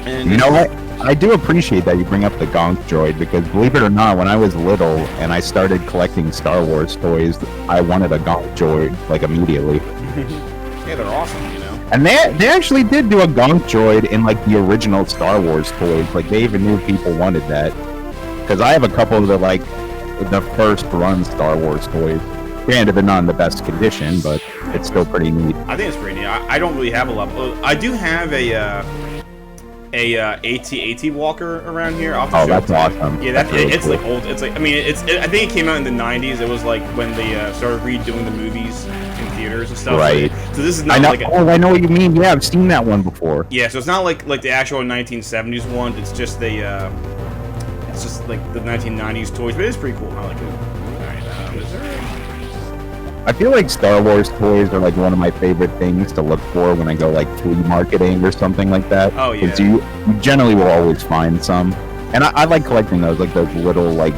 And You know what? I do appreciate that you bring up the Gonk droid because, believe it or not, when I was little and I started collecting Star Wars toys, I wanted a Gonk droid like immediately. yeah, they're awesome, you know. And they actually did do a Gonk droid in like the original Star Wars toys. Like they even knew people wanted that. Because I have a couple of the first run Star Wars toys. Granted, they're not in the best condition, but it's still pretty neat. I think it's pretty neat. I don't really have a lot. I do have a AT-AT walker around here. I'll have to show that's it to you. awesome. Yeah, that's really it's cool. like old. It's like, I mean, I think it came out in the '90s. It was like when they started redoing the movies in theaters and stuff. Right. So this is not like I know what you mean. Yeah, I've seen that one before. Yeah, so it's not like the actual 1970s one. It's just it's just like the 1990s toys, but it's pretty cool. I like it. All right, is there? I feel like Star Wars toys are like one of my favorite things to look for when I go like flea marketing or something like that. Oh yeah. Because you generally will always find some, and I like collecting those little like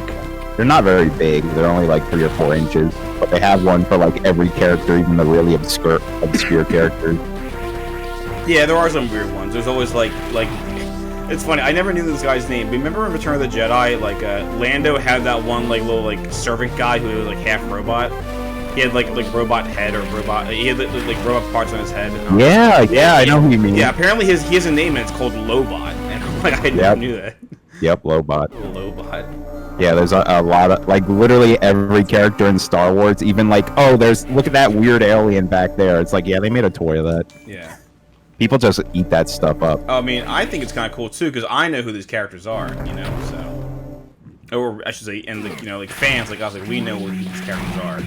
they're not very big. They're only like 3 or 4 inches, but they have one for like every character, even the really obscure characters. Yeah, there are some weird ones. There's always like it's funny. I never knew this guy's name. But remember in Return of the Jedi, like Lando had that one like little like servant guy who was like half robot. He had like robot head or robot. He had like robot parts on his head. Yeah, I know who you mean. Yeah, apparently he has a name and it's called Lobot, and I'm like I never knew that. Yep, Lobot. Lobot. Yeah, there's a lot of like literally every character in Star Wars. Even like look at that weird alien back there. It's like they made a toy of that. Yeah. People just eat that stuff up. I mean, I think it's kind of cool too because I know who these characters are. You know, so or I should say, and like like fans like us, like we know what these characters are.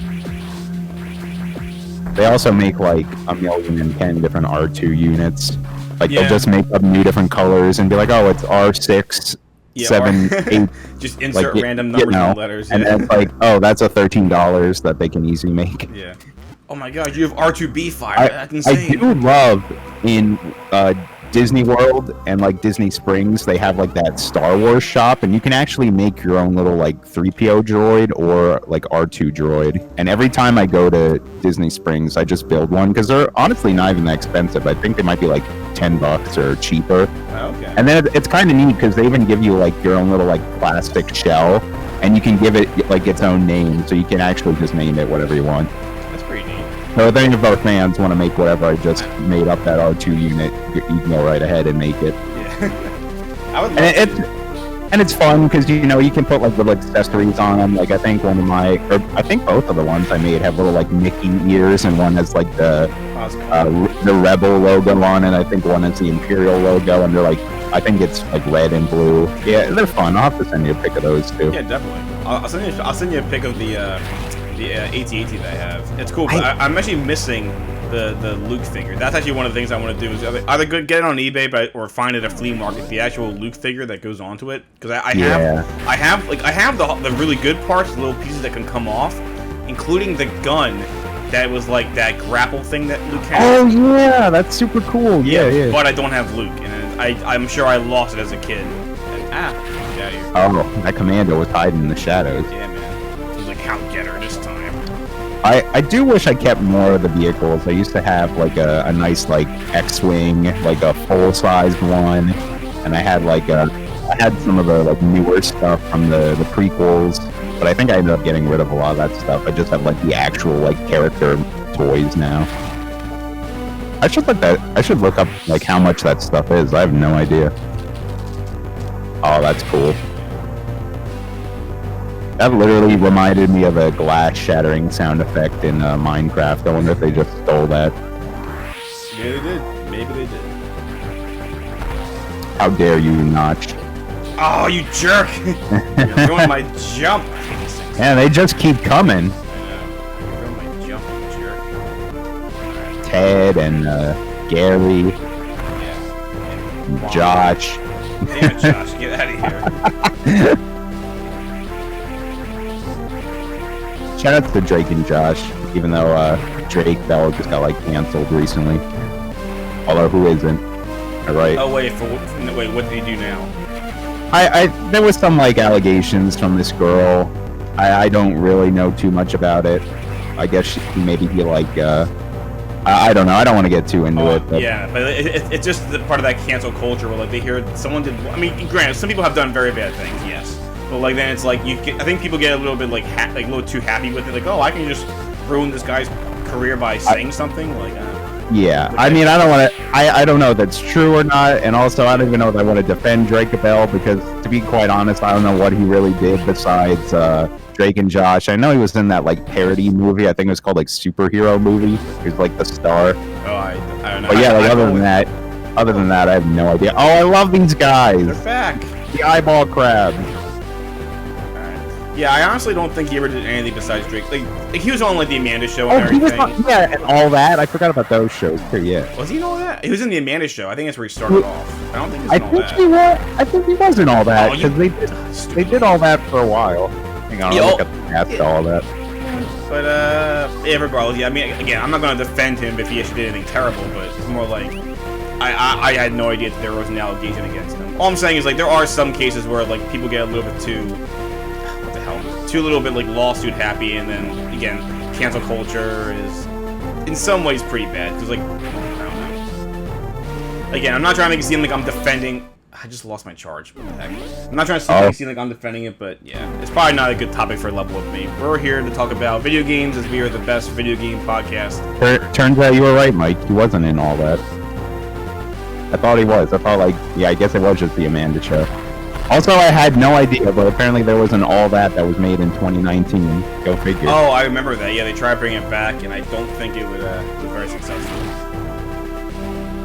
They also make like 1,010 different R2 units. Like they'll just make up new different colors and be like, oh, it's R6, 7, 8. Just insert random numbers and letters. And then it's like, oh, that's a $13 that they can easily make. Yeah. Oh my God, you have R2B fire. That's insane. I do love in Disney World and like Disney Springs, they have like that Star Wars shop, and you can actually make your own little like 3PO droid or like R2 droid. And every time I go to Disney Springs, I just build one because they're honestly not even that expensive. I think they might be like $10 or cheaper. Oh, okay. And then it's kind of neat because they even give you like your own little like plastic shell, and you can give it like its own name, so you can actually just name it whatever you want. That's pretty neat. So if any of our fans want to make whatever I just made up that R2 unit, you can go right ahead and make it. Yeah. I would love and it's fun because you can put like little accessories on them. Like I think I think both of the ones I made have little like Mickey ears, and one has like the Rebel logo on it. I think one has the Imperial logo, and they're like, I think it's like red and blue. Yeah, they're fun. I'll have to send you a pic of those too. Yeah, definitely. I'll send you a pic of the AT-AT that I have. It's cool, but I'm actually missing the Luke figure. That's actually one of the things I want to do is either get it on eBay or find it at a flea market, the actual Luke figure that goes onto it. Because I have the really good parts, the little pieces that can come off, including the gun that was like that grapple thing that Luke had. Oh yeah, that's super cool. Yeah. But I don't have Luke, and I'm sure I lost it as a kid. And, get out of here. Oh, that commando was hiding in the shadows. Yeah, man. He's like, "I'll get her this time." I do wish I kept more of the vehicles. I used to have like a nice like X-wing, like a full-sized one, and I had some of the like newer stuff from the prequels, but I think I ended up getting rid of a lot of that stuff. I just have like the actual like character toys now. I should look up like how much that stuff is. I have no idea. Oh, that's cool. That literally reminded me of a glass shattering sound effect in Minecraft. I wonder if they just stole that. Maybe they did. Maybe they did. How dare you, Notch? Oh, you jerk! You're ruining my jump. Yeah, they just keep coming. You're ruining my jump, you jerk. Ted and Gary, Yeah. Josh. Damn it, Josh, get out of here. Shout out to Drake and Josh, even though Drake Bell just got like canceled recently. Although who isn't? All right. Oh wait, what did he do now? There was some like allegations from this girl. I don't really know too much about it. I guess maybe he like I don't know. I don't want to get too into it. But... Yeah, but it's just the part of that cancel culture where like they hear someone did. I mean, granted, some people have done very bad things, yes, but like then it's like I think people get a little bit like a little too happy with it. Like, oh, I can just ruin this guy's career by saying something like. Yeah, I mean, I don't want to. I don't know if that's true or not, and also I don't even know if I want to defend Drake Bell because, to be quite honest, I don't know what he really did besides Drake and Josh. I know he was in that like parody movie. I think it was called like Superhero Movie. He was like the star. Oh, I don't know. But yeah, like other than that, I have no idea. Oh, I love these guys. They're back. The eyeball crab. Yeah, I honestly don't think he ever did anything besides Drake. Like he was on like the Amanda Show and everything. He was and all that. I forgot about those shows too. Yeah. Was he in all that? He was in the Amanda Show. I think that's where he started off. I don't think. I think he was in all that because they did all that for a while. Hang on, I'll look at the cast of all that. But yeah, regardless, yeah. I mean, again, I'm not gonna defend him if he actually did anything terrible, but it's more like I had no idea that there was an allegation against him. All I'm saying is like there are some cases where like people get a little bit too. Too little bit like lawsuit happy, and then again, cancel culture is in some ways pretty bad because like I don't know. Again, I'm not trying to make it seem like I'm defending. I just lost my charge. What the heck? I'm not trying to make it seem like I'm defending it, but yeah, it's probably not a good topic for a level with me. We're here to talk about video games as we are the best video game podcast. Turns out you were right, Mike. He wasn't in all that. I thought he was. I thought I guess it was just the Amanda Show. Also, I had no idea, but apparently there was an All That was made in 2019. Go figure. Oh, I remember that. Yeah, they tried to bring it back, and I don't think it was very successful.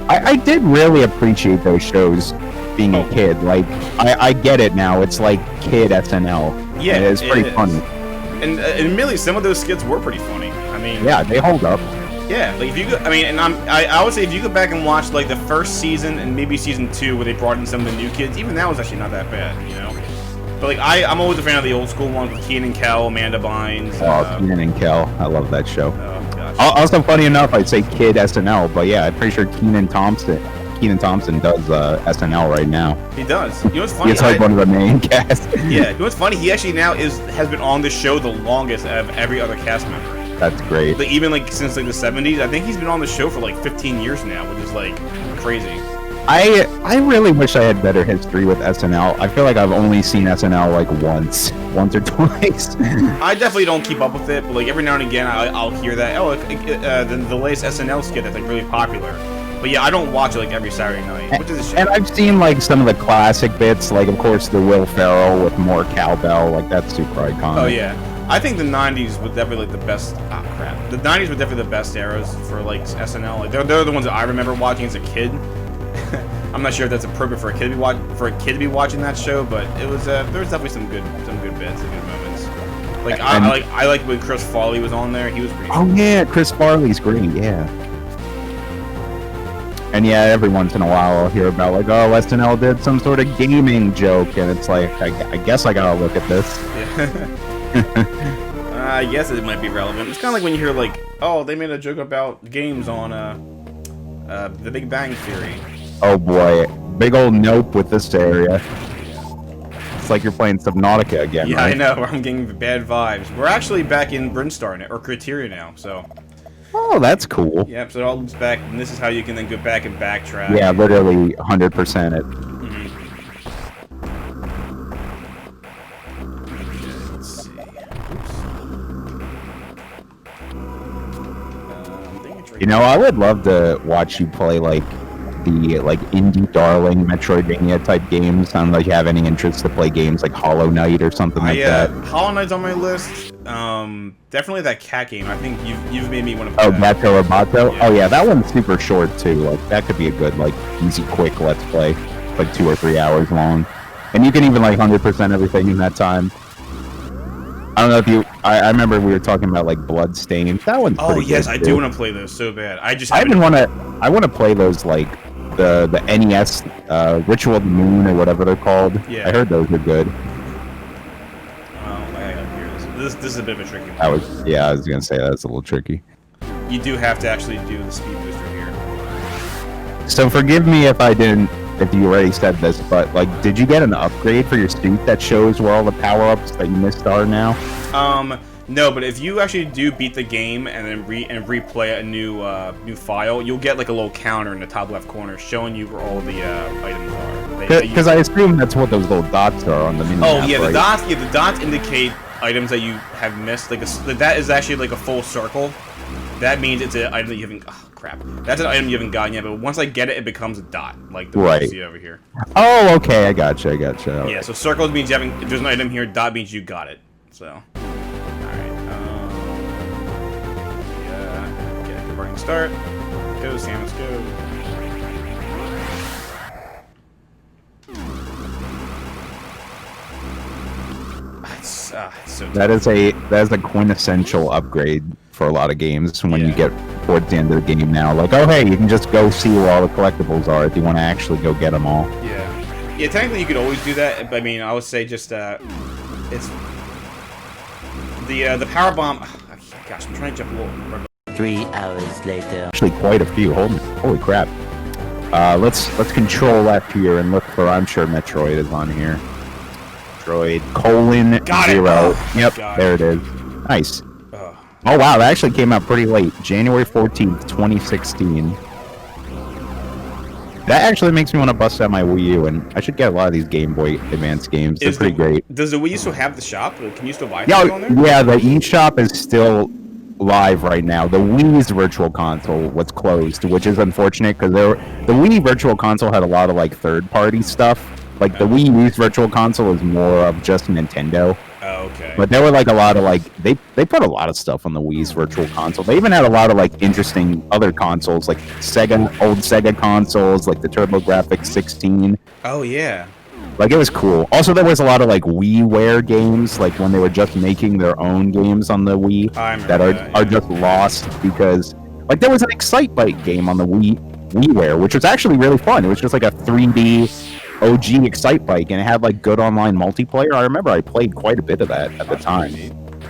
I did really appreciate those shows being a kid. Like, I get it now. It's like kid SNL. Yeah, it's pretty funny. And admittedly, some of those skits were pretty funny. I mean... Yeah, they hold up. Yeah, like if you go, I mean, and I would say if you go back and watch like the first season and maybe season 2 where they brought in some of the new kids, even that was actually not that bad, you know. But like I'm always a fan of the old school ones with Kenan and Kel, Amanda Bynes. Oh, Kenan and Kel, I love that show. Oh gosh. Also, funny enough, I'd say kid SNL, but yeah, I'm pretty sure Kenan Thompson does SNL right now. He does. You know what's funny? He's like one of the main cast. Yeah, you know what's funny? He actually now has been on the show the longest of every other cast member. That's great. Like, even like since like the 70s, I think he's been on the show for like 15 years now, which is like crazy. I really wish I had better history with SNL. I feel like I've only seen SNL like once or twice. I definitely don't keep up with it, but like every now and again I'll hear that the latest SNL skit that's like really popular. But yeah, I don't watch it like every Saturday night, which is a shame. And I've seen like some of the classic bits, like of course the Will Ferrell with more cowbell, like that's super iconic. Oh yeah. I think the 90s were definitely like the best. Oh crap! The 90s were definitely the best eras for like SNL. Like they're the ones that I remember watching as a kid. I'm not sure if that's appropriate for a kid to be watching that show, but it was there was definitely some good bits and good moments. Like I like when Chris Farley was on there. He was pretty. Oh yeah, Chris Farley's great. Yeah. And yeah, every once in a while I'll hear about like, oh, SNL did some sort of gaming joke, and it's like, I guess I gotta look at this. Yeah. I guess it might be relevant. It's kind of like when you hear like, oh, they made a joke about games on The Big Bang Theory. Oh boy, big old nope with this area. It's like you're playing Subnautica again. Yeah, right? I know. I'm getting bad vibes. We're actually back in Brinstar or Criteria now, so. Oh, that's cool. Yep. So it all loops back, and this is how you can then go back and backtrack. Yeah, literally 100% it. You know, I would love to watch you play like the indie darling Metroidvania type games. I don't know if you have any interest to play games like Hollow Knight or something like that. Hollow Knight's on my list. Definitely that cat game. I think you've made me want to play. Oh, Gato Roboto? Yeah. Oh yeah, that one's super short too. Like that could be a good like easy quick let's play, like 2 or 3 hours long, and you can even like 100% everything in that time. I don't know if you. I remember we were talking about like Bloodstained. That one's pretty good. Oh yes, I do want to play those so bad. I want to play those like the NES Ritual of the Moon or whatever they're called. Yeah. I heard those are good. Oh, I gotta hear this. This is a bit of a tricky one. I was gonna say that's a little tricky. You do have to actually do the speed booster here. So forgive me if you already said this, but like, did you get an upgrade for your suit that shows where all the power-ups that you missed are now? No, but if you actually do beat the game and then replay a new file, you'll get like a little counter in the top left corner showing you where all the items are. Because I assume that's what those little dots are on the mini Oh map, yeah, right? the dots indicate items that you have missed. Like that is actually like a full circle. That means it's an item that you haven't. Oh crap! That's an item you haven't gotten yet. But once I get it, it becomes a dot, like the one you see over here. Oh, okay, I gotcha. Yeah, so circles means you haven't. If there's an item here, dot means you got it. So. Running start. Go, Samus, go. So that is a quintessential upgrade for a lot of games when you get towards the end of the game now. Like, oh hey, you can just go see where all the collectibles are if you want to actually go get them all. Yeah, technically you could always do that. But I mean, I would say just it's the power bomb. Oh, gosh, I'm trying to jump a little. 3 hours later. Actually, quite a few. Holy crap! Let's control F here and look for. I'm sure Metroid is on here. Metroid : Got 0. Oh, yep, there it is. Nice. Oh wow, that actually came out pretty late. January 14th, 2016. That actually makes me want to bust out my Wii U, and I should get a lot of these Game Boy Advance games. They're pretty great. Does the Wii U still have the shop? Can you still buy things on there? Yeah, the eShop is still live right now. The Wii's Virtual Console was closed, which is unfortunate because the Wii Virtual Console had a lot of like third-party stuff. Like the Wii U's Virtual Console is more of just Nintendo. Oh, okay. But there were like a lot of like they put a lot of stuff on the Wii's Virtual Console. They even had a lot of like interesting other consoles, like old Sega consoles, like the TurboGrafx 16. Oh yeah. Like it was cool. Also, there was a lot of like WiiWare games, like when they were just making their own games on the Wii that are just lost because like there was an Excitebike game on the WiiWare, which was actually really fun. It was just like a 3D OG Excitebike, and it had like good online multiplayer. I remember I played quite a bit of that at the time.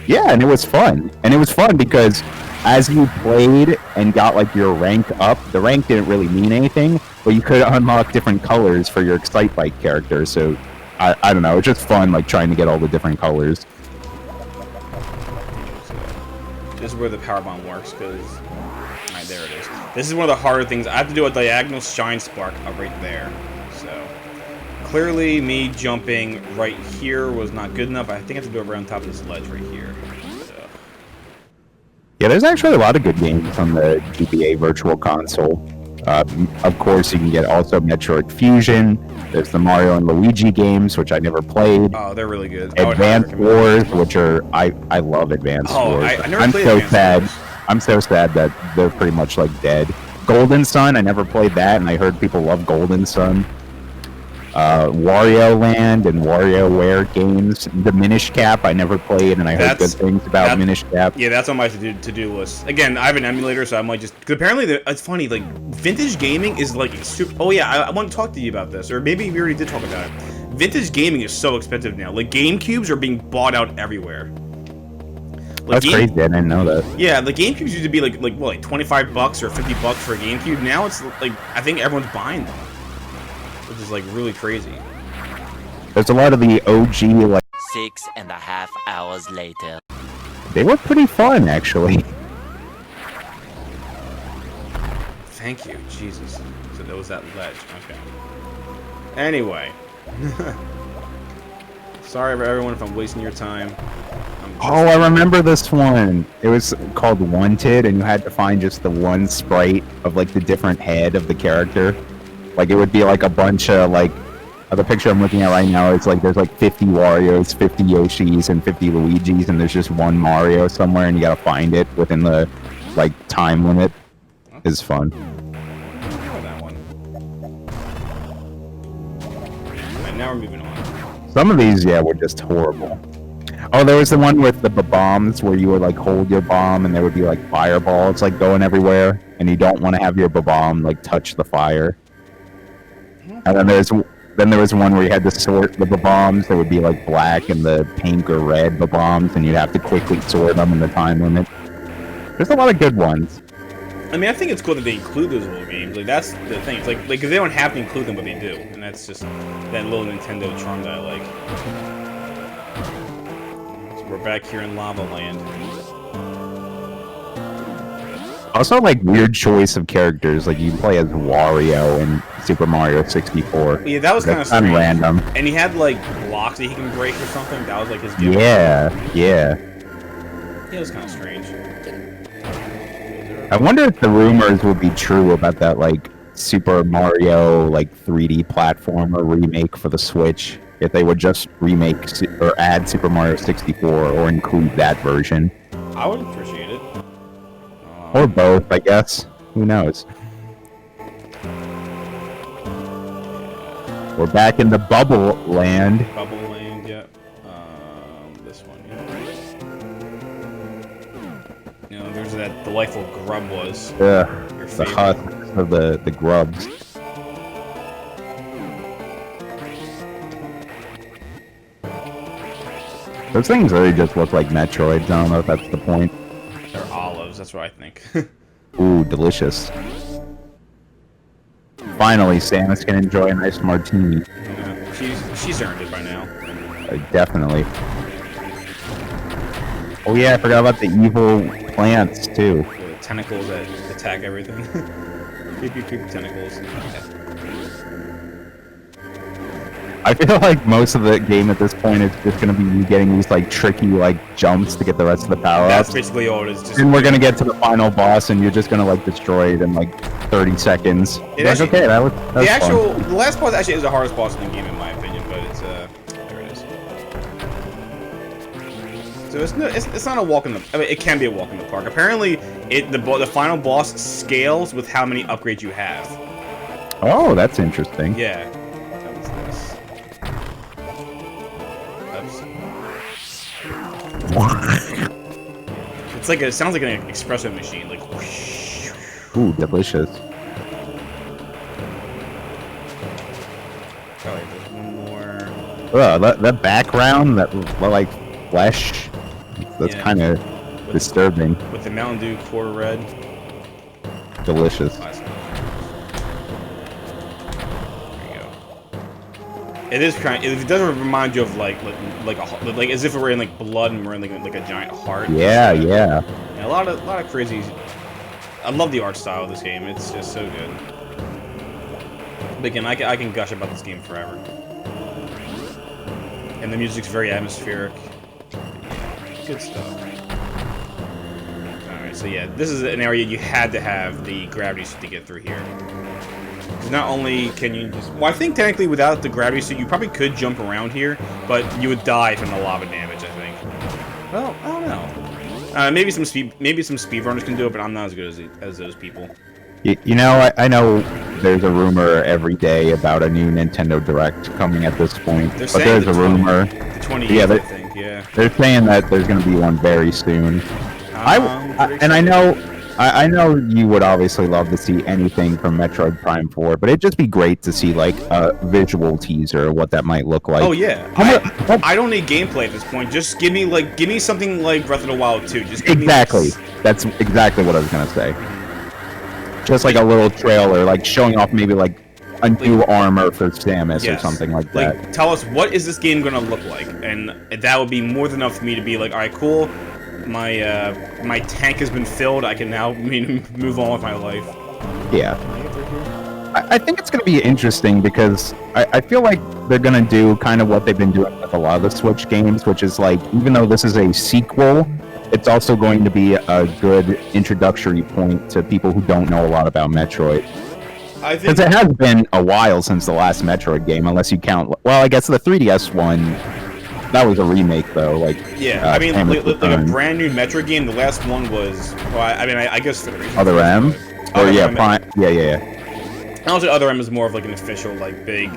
Yeah, and it was fun. And it was fun because as you played and got like your rank up, the rank didn't really mean anything, but you could unlock different colors for your Excitebike character. So I don't know, it's just fun like trying to get all the different colors. This is where the power bomb works because right there it is. This is one of the harder things. I have to do a diagonal shine spark right there. So clearly me jumping right here was not good enough. I think I have to do it around top of this ledge right here. So. Yeah, there's actually a lot of good games on the GBA Virtual Console. Of course, you can get also Metroid Fusion. There's the Mario and Luigi games, which I never played. Oh, they're really good. Advance Wars, which are I love Advance Wars. I never I'm played so Advance sad. Wars. I'm so sad that they're pretty much like dead. Golden Sun, I never played that, and I heard people love Golden Sun. Wario Land and WarioWare games. The Minish Cap, I never played, and I heard good things about Minish Cap. Yeah, that's on my to-do list. Again, I have an emulator, so I might just... Cause apparently, it's funny, like, vintage gaming is, like, super... Oh, yeah, I want to talk to you about this, or maybe we already did talk about it. Vintage gaming is so expensive now. Like, GameCubes are being bought out everywhere. Like, that's crazy, I didn't know that. Yeah, the GameCubes used to be, like what, like $25 or $50 for a GameCube? Now it's, like, I think everyone's buying them. Which is like really crazy. There's a lot of the OG like 6.5 hours later. They were pretty fun actually. Thank you, Jesus. So there was that ledge. Okay. Anyway. Sorry for everyone if I'm wasting your time. Oh, I remember this one. It was called Wanted, and you had to find just the one sprite of like the different head of the character. Like it would be like a bunch of like the picture I'm looking at right now. It's like there's like 50 Wario's, 50 Yoshis, and 50 Luigi's, and there's just one Mario somewhere, and you gotta find it within the like time limit. It's fun. That one. Right, now we're moving on. Some of these, yeah, were just horrible. Oh, there was the one with the bombs where you would like hold your bomb, and there would be like fireballs like going everywhere, and you don't want to have your bomb like touch the fire. And then there was one where you had to sort the bombs. There would be like black and the pink or red bombs, and you'd have to quickly sort them in the time limit. There's a lot of good ones. I mean, I think it's cool that they include those little games. Like that's the thing. It's like because they don't have to include them, but they do, and that's just that little Nintendo charm that I like. we're back here in Lava Land. Also, like, weird choice of characters. Like, you play as Wario in Super Mario 64. Yeah, that was kind of strange. Random. And he had, like, blocks that he can break or something. That was, like, his gimmick. Yeah, yeah. It was kind of strange. I wonder if the rumors would be true about that, like, Super Mario, like, 3D platformer remake for the Switch. If they would just remake or add Super Mario 64 or include that version. I would appreciate it. Or both, I guess. Who knows? We're back in the Bubble Land. Bubble Land, yeah. This one, yeah. You know, there's that delightful grub was. Ugh, Your the favorite. husk of the grubs. Those things really just look like Metroids. I don't know if that's the point. They're olives, that's what I think. Ooh, delicious. Finally, Samus can enjoy a nice martini. She's earned it by now. Definitely. Oh yeah, I forgot about the evil plants, too. The tentacles that attack everything. Creepy tentacles. I feel like most of the game at this point is just going to be you getting these like tricky like jumps to get the rest of the power-ups. That's basically all it is. Just and we're going to get to the final boss and you're just going to like destroy it in like 30 seconds. That's okay, that was fun. The last boss actually is the hardest boss in the game in my opinion, but it's there it is. So it's not a walk in the. I mean, it can be a walk in the park. Apparently, the final boss scales with how many upgrades you have. Oh, that's interesting. Yeah. That was nice. It's like it sounds like an espresso machine, like. Whoosh. Ooh, delicious. Oh, wait, there's one more. That background, that like flesh, that's kind of disturbing. With the Mountain Dew Core Red. Delicious. There you go. It is kind. It does remind you of like as if it were in like blood and we're in like a giant heart. Yeah, yeah. A lot of crazy. I love the art style of this game. It's just so good. But again, I can gush about this game forever. And the music's very atmospheric. Yeah, good stuff. Alright, so yeah, this is an area you had to have the gravity suit to get through here. Because not only can you just... Well, I think technically without the gravity suit, you probably could jump around here, but you would die from the lava damage, I think. Well, I don't know. Maybe some speedrunners can do it, but I'm not as good as those people. You know, I know there's a rumor every day about a new Nintendo Direct coming at this point, but there's a rumor. The 28th, I think, yeah. They're saying that there's going to be one very soon. I know you would obviously love to see anything from Metroid Prime 4, but it'd just be great to see like a visual teaser of what that might look like. Oh yeah, I don't need gameplay at this point. Just give me something like Breath of the Wild 2. Just give exactly. Me That's exactly what I was gonna say. Just like a little trailer, like showing off maybe like a new armor for Samus or something like that. Like, tell us what is this game gonna look like, and that would be more than enough for me to be like, all right, cool. My tank has been filled. I can now move on with my life. Yeah. I think it's going to be interesting because I feel like they're going to do kind of what they've been doing with a lot of the Switch games, which is like, even though this is a sequel, it's also going to be a good introductory point to people who don't know a lot about Metroid. Because it has been a while since the last Metroid game, unless you count... Well, I guess the 3DS one... That was a remake, though. Like, yeah, I mean, like a brand new Metroid game. The last one was, well, I guess Other M. Or yeah, Prime. Yeah. And also, Other M is more of like an official, like big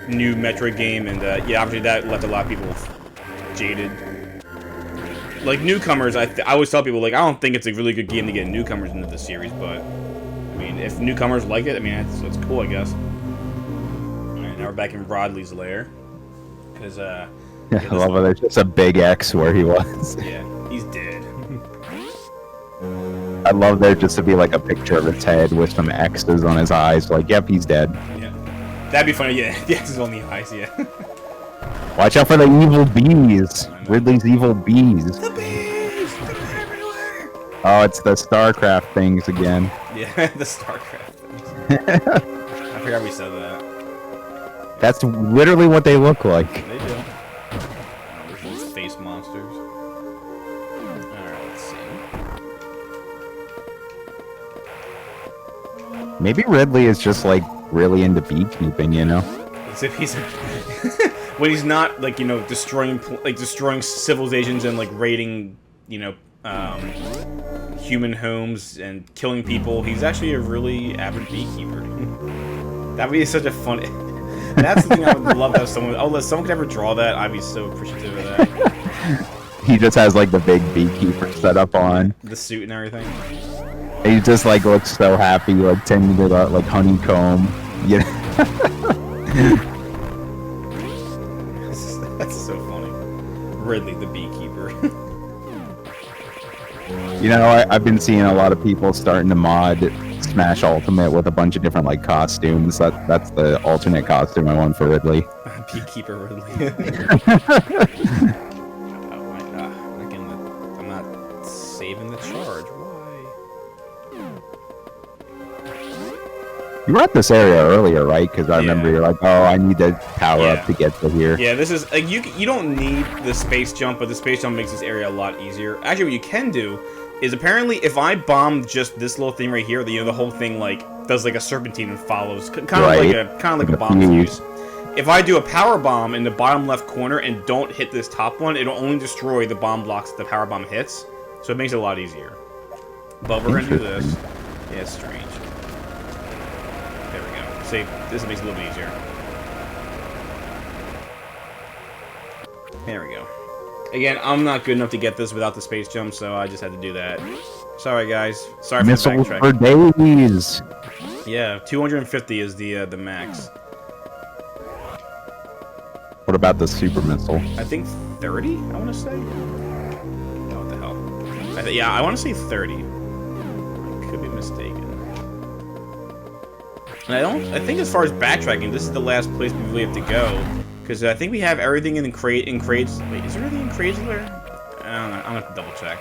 new Metroid game, and yeah, obviously that left a lot of people jaded. Like newcomers, I always tell people like I don't think it's a really good game to get newcomers into the series, but I mean, if newcomers like it, I mean, it's cool, I guess. Alright, now we're back in Rodley's lair. Because, I love it. There's just a big X where he was. Yeah, he's dead. I love there just to be like a picture of his head with some X's on his eyes. Like, yep, he's dead. Yeah, that'd be funny. Yeah, the X's on the eyes. Yeah. Watch out for the evil bees. I Ridley's evil bees. The bees! They're everywhere! Oh, it's the StarCraft things again. Yeah, the StarCraft things. I forgot we said that. That's literally what they look like. They do. There's those face monsters. Alright, let's see. Maybe Ridley is just like really into beekeeping, you know? He's when he's not like, you know, destroying civilizations and like raiding, you know, human homes and killing people. He's actually a really avid beekeeper. That would be such a fun. That's the thing I would love to have someone. Oh, if someone could ever draw that, I'd be so appreciative of that. He just has like the big beekeeper set up on. The suit and everything. He just like looks so happy, like tending to the like honeycomb. You know? That's so funny. Ridley the beekeeper. You know, I've been seeing a lot of people starting to mod Smash Ultimate with a bunch of different like costumes. That's the alternate costume I want for Ridley. Beekeeper Ridley. Oh my god! Again, I'm not saving the charge. Why? You were at this area earlier, right? Because I remember you're like, oh, I need to power up to get to here. Yeah, this is like you don't need the space jump, but the space jump makes this area a lot easier. Actually, what you can do is apparently if I bomb just this little thing right here, the whole thing like does like a serpentine and follows, kind of like a bomb fuse. If I do a power bomb in the bottom left corner and don't hit this top one, it'll only destroy the bomb blocks that the power bomb hits. So it makes it a lot easier. But we're gonna do this. Yeah, it's strange. There we go. See, this makes it a little bit easier. There we go. Again, I'm not good enough to get this without the space jump, so I just had to do that. Sorry, guys. Sorry for the Missiles backtrack. for days. Yeah, 250 is the max. What about the super missile? I think 30. I want to say. Oh, what the hell? Yeah, I want to say 30. I could be mistaken. And I think as far as backtracking, this is the last place we really have to go. Because I think we have everything in crates. Wait, is there anything in crates there? I don't know. I'm gonna have to double check.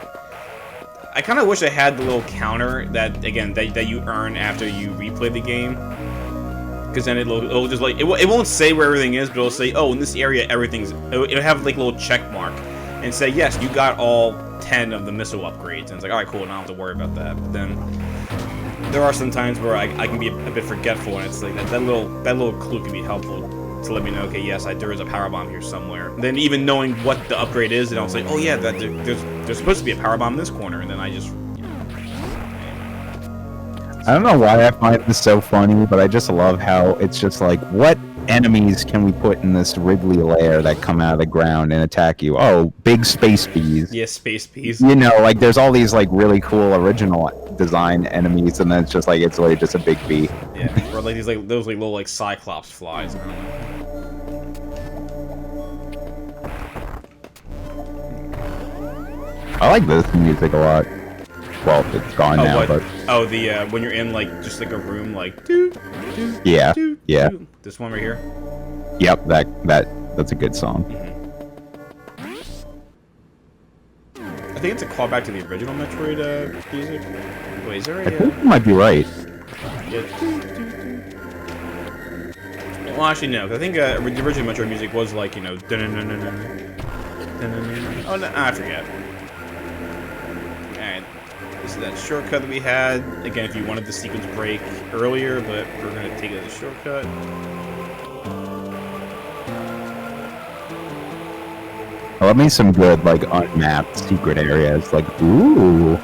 I kind of wish I had the little counter that, again, that you earn after you replay the game. Because then it'll just like, it won't say where everything is, but it'll say, oh, in this area, it'll have like a little check mark. And say, yes, you got all 10 of the missile upgrades. And it's like, alright, cool, now I don't have to worry about that. But then, there are some times where I can be a bit forgetful, and it's like, that little clue can be helpful to let me know, okay, yes, there is a power bomb here somewhere. And then even knowing what the upgrade is, and I'll say, oh yeah, there's supposed to be a power bomb in this corner, and then I just, you know. I don't know why I find this so funny, but I just love how it's just like, what enemies can we put in this Ridley lair that come out of the ground and attack you? Oh, big space bees. Yeah, space bees. You know, like there's all these like really cool original design enemies, and then it's just like it's really just a big bee. Yeah, or like those little like cyclops flies. I don't know. I like this music a lot. Well, it's gone now, what? but The when you're in like just like a room, like yeah. This one right here. Yep, that's a good song. I think it's a callback to the original Metroid music. Wait, is there I think you might be right. Well, actually, no. 'Cause I think the original Metroid music was like, you know, oh no, I forget. Alright, this is that shortcut that we had. Again, if you wanted the sequence break earlier, but we're gonna take it as a shortcut. I love me some good like unmapped secret areas. Like, ooh.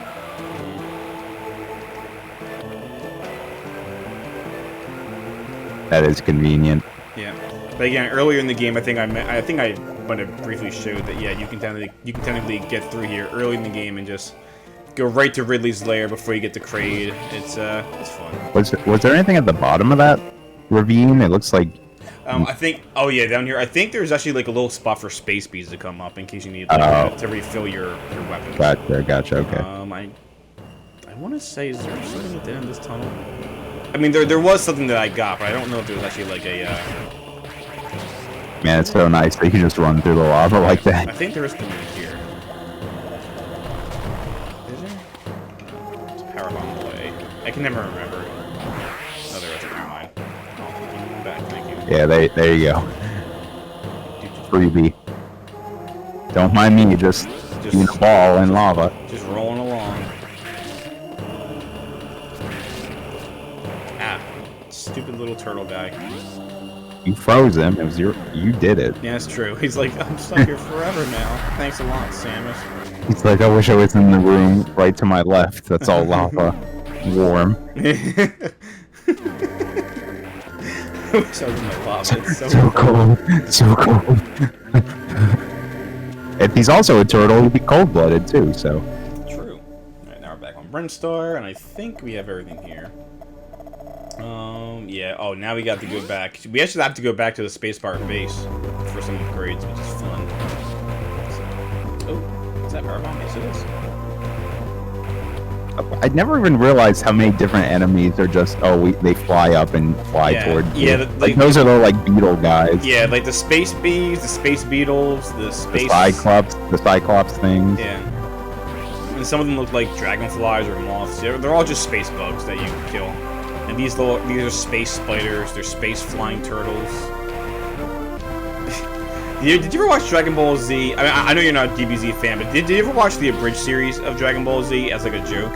That is convenient. Yeah, but again, earlier in the game, I think I might have briefly showed that yeah, you can technically get through here early in the game and just go right to Ridley's lair before you get to Kraid. It's fun. Was there anything at the bottom of that ravine? It looks like. I think. Oh yeah, down here. I think there's actually like a little spot for space bees to come up in case you need like, to refill your weapons. Gotcha. Okay. I want to say, is there something at the end of this tunnel? I mean, there was something that I got, but I don't know if there was actually like a. Man, it's so nice that you can just run through the lava like I that. think there is something here. Is there? It's power bomb away. I can never remember. Oh, there is. Never mind. Oh, back. Thank you. Yeah, there you go. Freebie. Don't mind me, just being a ball in lava. Just rolling along. Ah, stupid little turtle guy. You froze him. It was you did it. Yeah, that's true. He's like, I'm stuck here forever now. Thanks a lot, Samus. He's like, I wish I was in the room right to my left. That's all lava. Warm. I wish I was in the lava. It's So cold. So cold. If he's also a turtle, he'd be cold-blooded too, so. True. Alright, now we're back on Brinstar, and I think we have everything here. Yeah. Oh, now we got to go back. We actually have to go back to the spacebar base for some upgrades, which is fun. So, oh, is that power bomb? Yes, it is. I never even realized how many different enemies are just, they fly up and fly towards you. Yeah, like, those are the, like, beetle guys. Yeah, like the space bees, the space beetles, the Cyclops things. Yeah. And some of them look like dragonflies or moths. They're all just space bugs that you can kill. And these are space spiders. They're space flying turtles. Did you ever watch Dragon Ball Z? I mean, I know you're not a DBZ fan, but did you ever watch the abridged series of Dragon Ball Z as like a joke?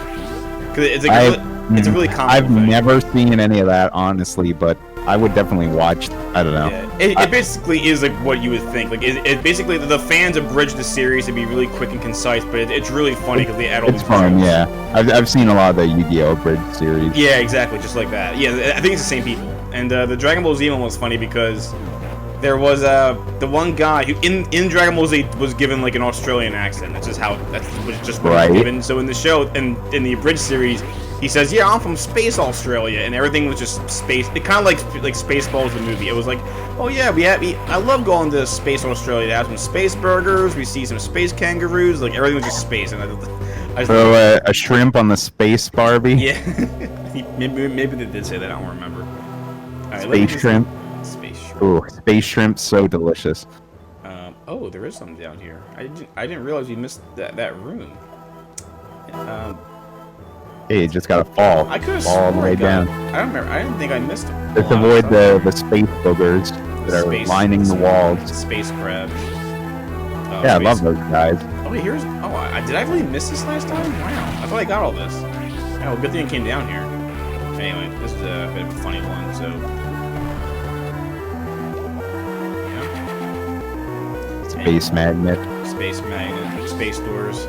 Because it's a really comical I've thing. never seen any of that, honestly, but I would definitely watch. I don't know. Yeah. It basically is like what you would think. Like it basically the fans abridged the series to be really quick and concise, but it's really funny because they add all these. It's fun, jokes. yeah. I've seen a lot of the Yu-Gi-Oh! Abridged series. Yeah, exactly, just like that. Yeah, I think it's the same people. And the Dragon Ball Z one was funny because there was the one guy who in Dragon Ball Z was given like an Australian accent. That's just what he was given. So in the show, in the abridged series, he says, "Yeah, I'm from Space Australia," and everything was just space. It kind of like Spaceballs the movie. It was like, "Oh yeah, I love going to Space Australia to have some space burgers. We see some space kangaroos. Like everything was just space." And I So a shrimp on the space Barbie. Yeah, maybe they did say that. I don't remember. All right, Space shrimp. Space shrimp. Ooh, space shrimp, so delicious. Oh, there is something down here. I didn't realize we missed that room. Hey, you just gotta fall. I could have fall all the way down. I don't remember. I didn't think I missed it. Just avoid the space boogers that are lining the walls. Space crabs. Yeah, I love those guys. Oh, wait, here's. Oh, did I really miss this last time? Wow, I thought I got all this. Oh, good thing I came down here. Anyway, this is a bit of a funny one. So. Yeah. Space magnet. Space magnet. Space doors.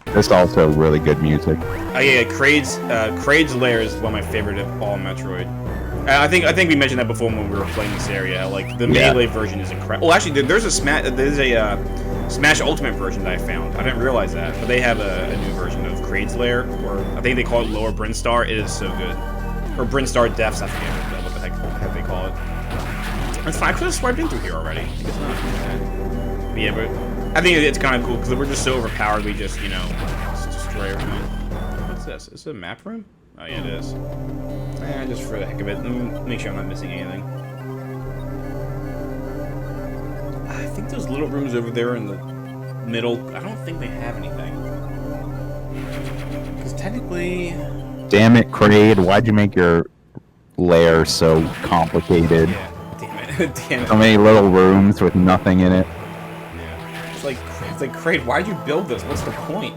That's also really good music. Oh yeah, Kraid's Lair is one of my favorite of all Metroid. I think we mentioned that before when we were playing this area. Like the melee version is incredible. Well, actually, there's a Smash Ultimate version that I found. I didn't realize that, but they have a new version of Kraid's Lair, or I think they call it Lower Brinstar. It is so good, or Brinstar Depths. I forget what the heck they call it. It's fine. I could have swiped in through here already. It's not. But yeah, but I think it's kind of cool because we're just so overpowered. We just just destroy everything. What's this? Is it a map room? Oh yeah, it is. Just for the heck of it, let me make sure I'm not missing anything. I think those little rooms over there in the middle, I don't think they have anything. Because technically... Damn it, Kraid, why'd you make your lair so complicated? Yeah, damn it. Damn it. So many little rooms with nothing in it. Yeah. It's like Kraid, why'd you build this? What's the point?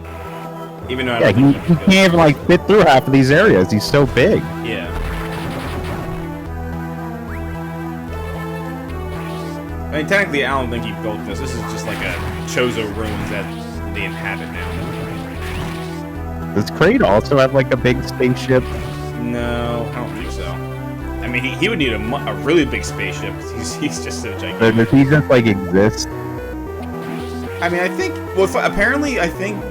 Even though he can't even like fit through half of these areas. He's so big. Yeah. I mean, technically, I don't think he built this. This is just like a Chozo ruins that they inhabit now. Does Kraid also have like a big spaceship? No, I don't think so. I mean, he would need a really big spaceship. He's just so gigantic. Does he just like exist? I mean, I think. Well, apparently, I think.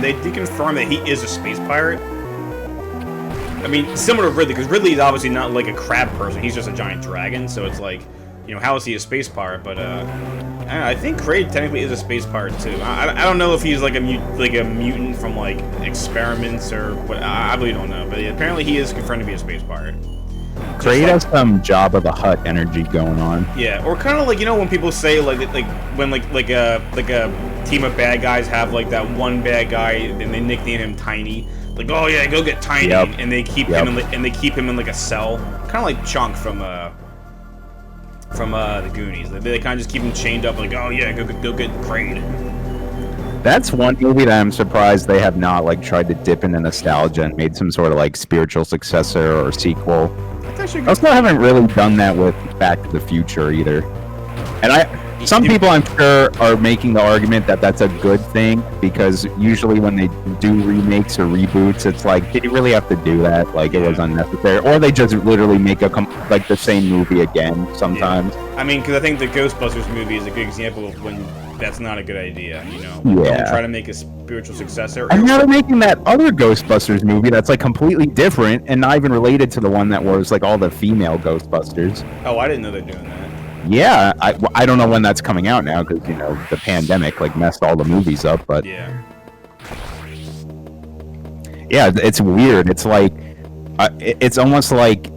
They did confirm that he is a space pirate. I mean, similar to Ridley, because Ridley is obviously not like a crab person. He's just a giant dragon, so it's like, how is he a space pirate? But I think Kraid technically is a space pirate too. I don't know if he's like a mutant from like experiments or what. I really don't know. But apparently he is confirmed to be a space pirate. Kraid has some Jabba the Hutt energy going on. Yeah, or kind of like, you know, when people say like when like a team of bad guys have like that one bad guy and they nickname him Tiny. Like, oh yeah, go get Tiny, and they keep him in like a cell, kind of like Chunk from the Goonies. They kind of just keep him chained up, like, oh yeah, go get Kraid. That's one movie that I'm surprised they have not like tried to dip into nostalgia and made some sort of like spiritual successor or sequel. I also haven't really done that with Back to the Future either. And some people I'm sure are making the argument that that's a good thing, because usually when they do remakes or reboots, it's like, did you really have to do that? Like, it was unnecessary. Or they just literally make like the same movie again sometimes. Yeah. I mean, because I think the Ghostbusters movie is a good example of when that's not a good idea, you know? Yeah. Don't try to make a spiritual successor. And now they're making that other Ghostbusters movie that's like completely different and not even related to the one that was like all the female Ghostbusters. Oh, I didn't know they're doing that. Yeah, I don't know when that's coming out now, because, you know, the pandemic like messed all the movies up, but yeah, it's weird. It's like it's almost like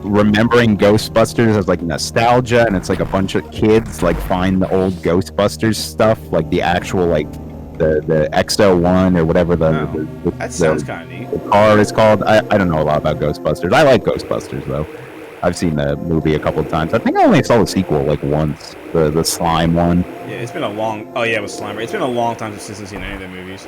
remembering Ghostbusters as like nostalgia, and it's like a bunch of kids like find the old Ghostbusters stuff, like the actual like the XO1 or whatever that sounds kind of neat. The car is called. I don't know a lot about Ghostbusters. I like Ghostbusters though. I've seen the movie a couple of times. I think I only saw the sequel like once, the slime one. Yeah, it's been a long. Oh yeah, it was Slime. It's been a long time since I've seen any of the movies.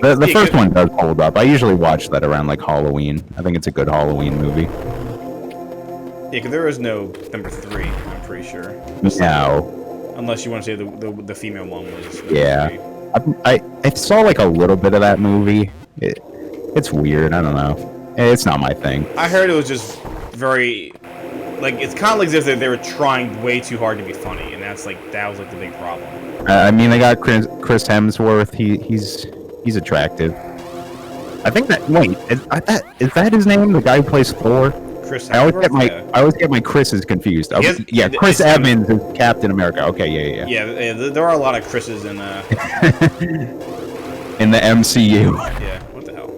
The first one does hold up. I usually watch that around like Halloween. I think it's a good Halloween movie. Yeah, because there is no number 3. I'm pretty sure. No. Unless you want to say the female one was. Yeah. I saw like a little bit of that movie. It's weird. I don't know. It's not my thing. I heard it was just very, like, it's kind of like as if they were trying way too hard to be funny, and that was like the big problem. I mean, they got Chris Hemsworth. He's attractive. I think that is that his name? The guy who plays Thor. Chris Hemsworth? I always get my Chris's confused. Chris Evans is Captain America. Okay, yeah. Yeah, there are a lot of Chris's in in the MCU. Yeah. What the hell?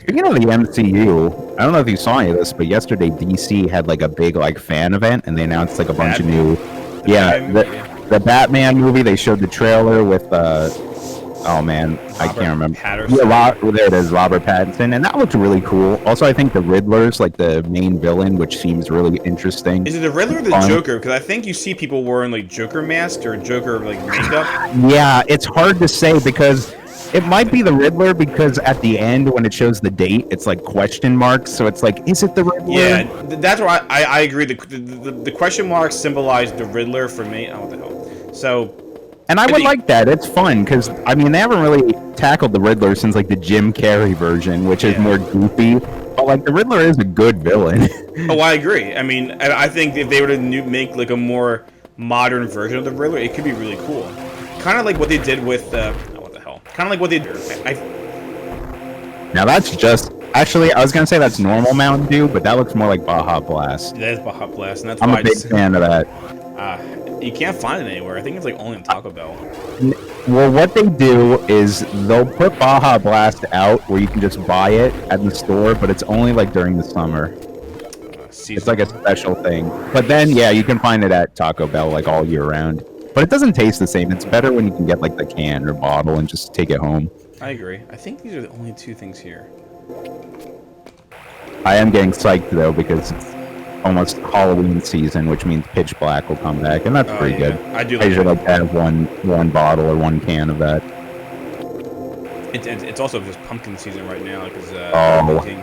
Speaking of the MCU, I don't know if you saw any of this, but yesterday DC had like a big like fan event, and they announced like a bunch of new. The Batman movie. They showed the trailer with oh man, I can't remember. Patterson. Yeah, there it is, Robert Pattinson, and that looked really cool. Also, I think the Riddler's like the main villain, which seems really interesting. Is it the Riddler or the Joker? Because I think you see people wearing like Joker masks or Joker like makeup. Yeah, it's hard to say because it might be the Riddler, because at the end when it shows the date, it's like question marks. So it's like, is it the Riddler? Yeah, that's where I agree. The question marks symbolize the Riddler for me. Oh, what the hell? So. And I would like that. It's fun because I mean they haven't really tackled the Riddler since like the Jim Carrey version, which is more goofy. But like the Riddler is a good villain. Oh, I agree. I mean, I think if they were to make like a more modern version of the Riddler, it could be really cool. Kind of like what they did with what the hell? Kind of like what they did. Now that's just actually I was gonna say that's normal Mountain Dew, but that looks more like Baja Blast. That is Baja Blast, and that's I'm why a big fan of that. You can't find it anywhere. I think it's like only in Taco Bell. Well, what they do is they'll put Baja Blast out where you can just buy it at the store, but it's only like during the summer. It's like a special thing. But then, yeah, you can find it at Taco Bell like all year round. But it doesn't taste the same. It's better when you can get like the can or bottle and just take it home. I agree. I think these are the only 2 things here. I am getting psyched though because it's almost Halloween season, which means Pitch Black will come back, and that's pretty good. I do. I usually like to have one bottle or one can of that. It's also just pumpkin season right now because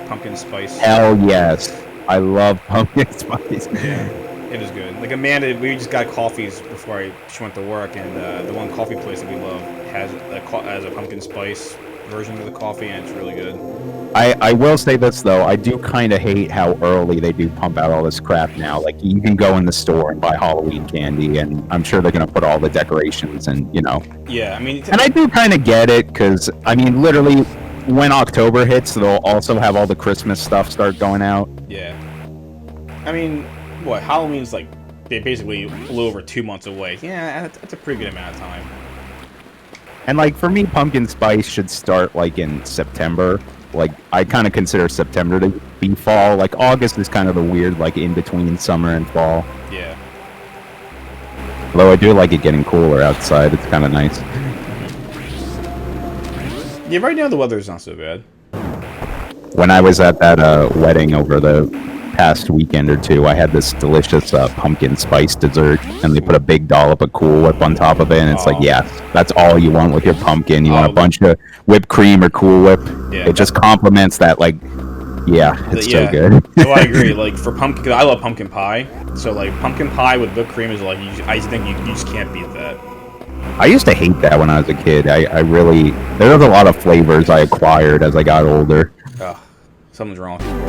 pumpkin spice. Hell yes, I love pumpkin spice. Yeah, it is good. Like Amanda, we just got coffees before she went to work, and the one coffee place that we love has a pumpkin spice version of the coffee, and it's really good. I will say this though, I do kind of hate how early they do pump out all this crap now. Like you can go in the store and buy Halloween candy, and I'm sure they're gonna put all the decorations and Yeah, I mean. And I do kind of get it because I mean, literally, when October hits, they'll also have all the Christmas stuff start going out. Yeah. I mean, what Halloween's like? They basically a little over 2 months away. Yeah, that's a pretty good amount of time. And like for me, pumpkin spice should start like in September. Like I kind of consider September to be fall. Like August is kind of the weird like in between summer and fall. Yeah. Although I do like it getting cooler outside. It's kind of nice. Yeah, right now the weather's not so bad. When I was at that wedding over the past weekend or two, I had this delicious pumpkin spice dessert, and they put a big dollop of Cool Whip on top of it, and it's like, yes, that's all you want with your pumpkin. You want a bunch of whipped cream or Cool Whip. Yeah, it just complements that, like, it's so good. No, I agree. Like for pumpkin, cause I love pumpkin pie. So like pumpkin pie with whipped cream is like, I think you just can't beat that. I used to hate that when I was a kid. I really, there was a lot of flavors I acquired as I got older. Ugh, something's wrong with you.